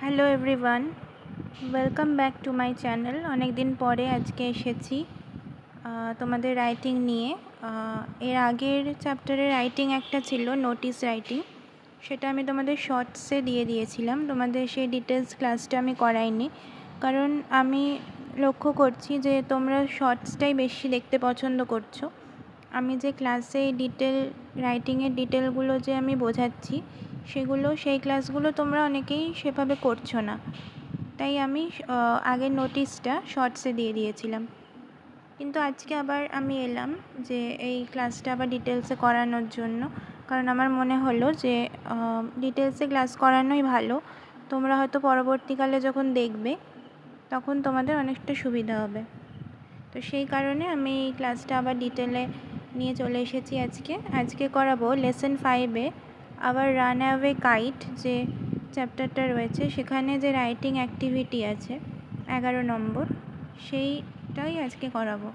Hello everyone, welcome back to my channel. অনেক দিন পরে আজকে এসেছি তোমাদের রাইটিং নিয়ে। এর আগের চ্যাপ্টারে রাইটিং একটা ছিল, নোটিস রাইটিং, সেটা আমি তোমাদের শর্টসে দিয়ে দিয়েছিলাম। তোমাদের সেই ডিটেলস ক্লাসটা আমি করাইনি, কারণ আমি লক্ষ্য করছি যে তোমরা শর্টসটাই বেশি দেখতে পছন্দ করছো। আমি যে ক্লাসে ডিটেল রাইটিংয়ের ডিটেলগুলো যে আমি বোঝাচ্ছি, সেই ক্লাসগুলো তোমরা অনেকেই সেভাবে করছো না, তাই আমি আগের নোটিশটা শর্টসে দিয়ে দিয়েছিলাম। কিন্তু আজকে আবার আমি এলাম যে এই ক্লাসটা আবার ডিটেলসে করানোর জন্য, কারণ আমার মনে হলো যে ডিটেলসে ক্লাস করানোই ভালো। তোমরা হয়তো পরবর্তীকালে যখন দেখবে তখন তোমাদের অনেকটা সুবিধা হবে। তো সেই কারণে আমি এই ক্লাসটা আবার ডিটেলে নিয়ে চলে এসেছি। আজকে করাবো লেসন 5-এ আবার রান অ্যাওয়ে কাইট যে চ্যাপ্টারটা রয়েছে, সেখানে যে রাইটিং অ্যাক্টিভিটি আছে 11 নম্বর, সেইটাই আজকে করাবো।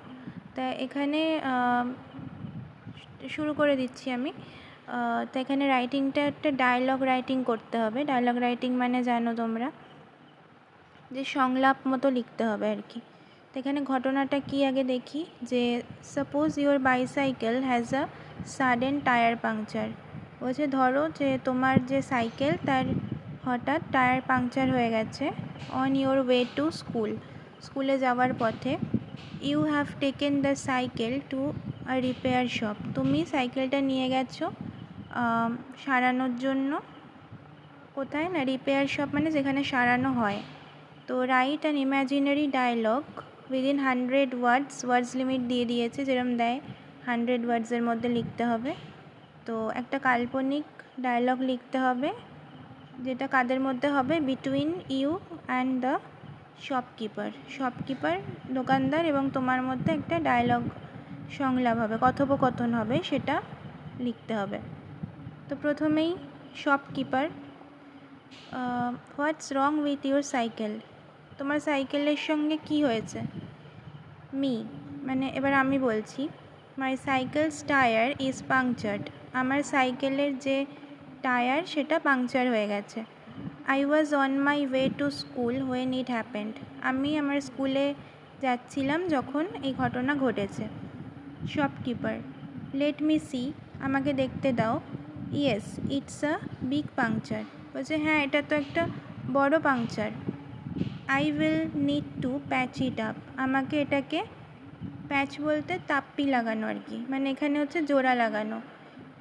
তা এখানে শুরু করে দিচ্ছি আমি। তো এখানে রাইটিংটা একটা ডায়লগ রাইটিং করতে হবে। ডায়লগ রাইটিং মানে জানো তোমরা, যে সংলাপ মতো লিখতে হবে আর কি। তো এখানে ঘটনাটা কি আগে দেখি, যে suppose your bicycle has a sudden tyre puncture. বলছে ধরো যে তোমার যে সাইকেল তার হঠাৎ টায়ার পাংচার হয়ে গেছে। On your way to school, স্কুলে যাওয়ার পথে। You have taken the cycle to a repair shop, তুমি সাইকেলটা নিয়ে গেছো সারানোর জন্য। কোথায় না, রিপেয়ার শপ মানে যেখানে সারানো হয়। তো write an imaginary dialogue within 100 words limit দিয়ে দিয়েছে, যেরকম দেয় 100 ওয়ার্ডসের মধ্যে লিখতে হবে। তো একটা কাল্পনিক ডায়লগ লিখতে হবে, যেটা কাদের মধ্যে হবে, between you and the shopkeeper দোকানদার এবং তোমার মধ্যে একটা ডায়লগ সংলাপ হবে, কথোপকথন হবে, সেটা লিখতে হবে। তো প্রথমেই shopkeeper, what's wrong with your cycle, তোমার সাইকেলের সঙ্গে কি হয়েছে। মি মানে এবার আমি বলছি, মাই সাইকেলস টায়ার ইজ পাংচার্ড, আমার সাইকেলের যে টায়ার সেটা পাংচার হয়ে গেছে। I was on my way to school when it happened, আমি আমার স্কুলে যাচ্ছিলাম যখন এই ঘটনা ঘটেছে। শপকিপার, লেট মি সি, আমাকে দেখতে দাও। Yes it's a big puncture, বলছে হ্যাঁ এটা তো একটা বড় puncture. I will need to patch it up, আমাকে এটাকে, প্যাচ বলতে তাপ্পি লাগানো আর কি, মানে এখানে হচ্ছে জোড়া লাগানো,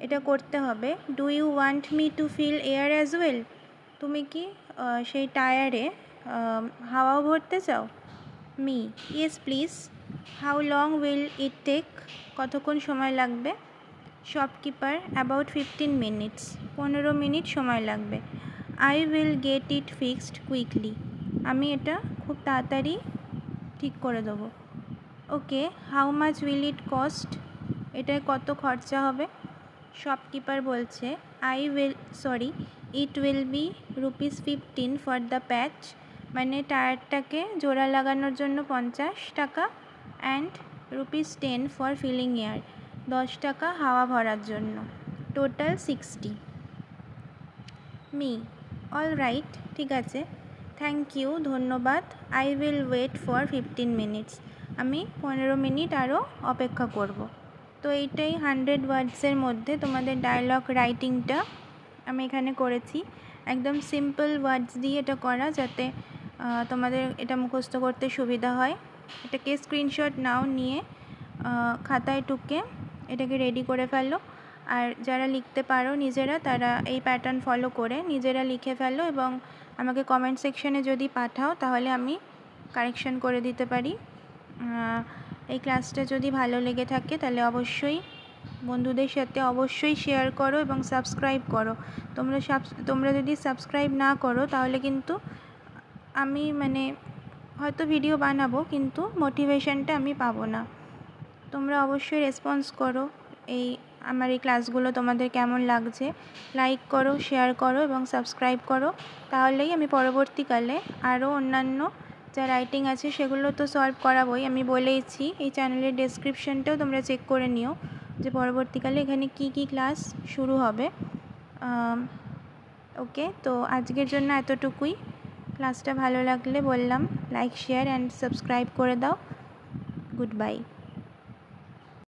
এটা করতে হবে। Do you want me to fill air as well, তুমি কি সেই টায়ারে হাওয়াও ভরতে চাও। Me, yes please. How long will it take, কতক্ষণ সময় লাগবে। শপকিপার, অ্যাবাউট 15 মিনিটস, 15 মিনিট সময় লাগবে। I will get it fixed quickly, আমি এটা খুব তাড়াতাড়ি ঠিক করে দেবো। Okay, how much will it cost, এটায় কত খরচা হবে। শপকিপার বলছে it will be ₹15 for the patch, মানে টায়ারটাকে জোড়া লাগানোর জন্য 50 টাকা, অ্যান্ড ₹10 ফর ফিলিং এয়ার, 10 টাকা হাওয়া ভরার জন্য, টোটাল 60। মি, অল রাইট, ঠিক আছে, থ্যাংক ইউ, ধন্যবাদ। I will wait for 15 minutes, আমি 15 মিনিট আরও অপেক্ষা করব। তো এইটাই 100 ওয়ার্ডসের মধ্যে তোমাদের ডায়লগ রাইটিংটা আমি এখানে করেছি। একদম সিম্পল ওয়ার্ডস দিয়ে এটা করা, যাতে তোমাদের এটা মুখস্থ করতে সুবিধা হয়। এটাকে স্ক্রিনশট নাও, নিয়ে খাতায় টুকে এটাকে রেডি করে ফেলো। আর যারা লিখতে পারো নিজেরা, তারা এই প্যাটার্ন ফলো করে নিজেরা লিখে ফেলো এবং আমাকে কমেন্ট সেকশানে যদি পাঠাও তাহলে আমি কারেকশন করে দিতে পারি। এই ক্লাসটা যদি ভালো লেগে থাকে তাহলে অবশ্যই বন্ধুদের সাথে অবশ্যই শেয়ার করো এবং সাবস্ক্রাইব করো। তোমরা যদি সাবস্ক্রাইব না করো তাহলে কিন্তু আমি হয়তো ভিডিও বানাবো কিন্তু মোটিভেশনটা আমি পাবো না। তোমরা অবশ্যই রেসপন্স করো, আমার এই ক্লাসগুলো তোমাদের কেমন লাগছে। লাইক করো, শেয়ার করো এবং সাবস্ক্রাইব করো, তাহলেই আমি পরবর্তীকালে আরও অন্যান্য যা রাইটিং আছে সেগুলো তো সলভ করাবোই। আমি বলেইছি এই চ্যানেলের ডেসক্রিপশনটাও তোমরা চেক করে নিও যে পরবর্তীকালে এখানে কি ক্লাস শুরু হবে। ওকে, তো আজকের জন্য এতটুকুই। ক্লাসটা ভালো লাগলে বললাম লাইক শেয়ার অ্যান্ড সাবস্ক্রাইব করে দাও। Good bye.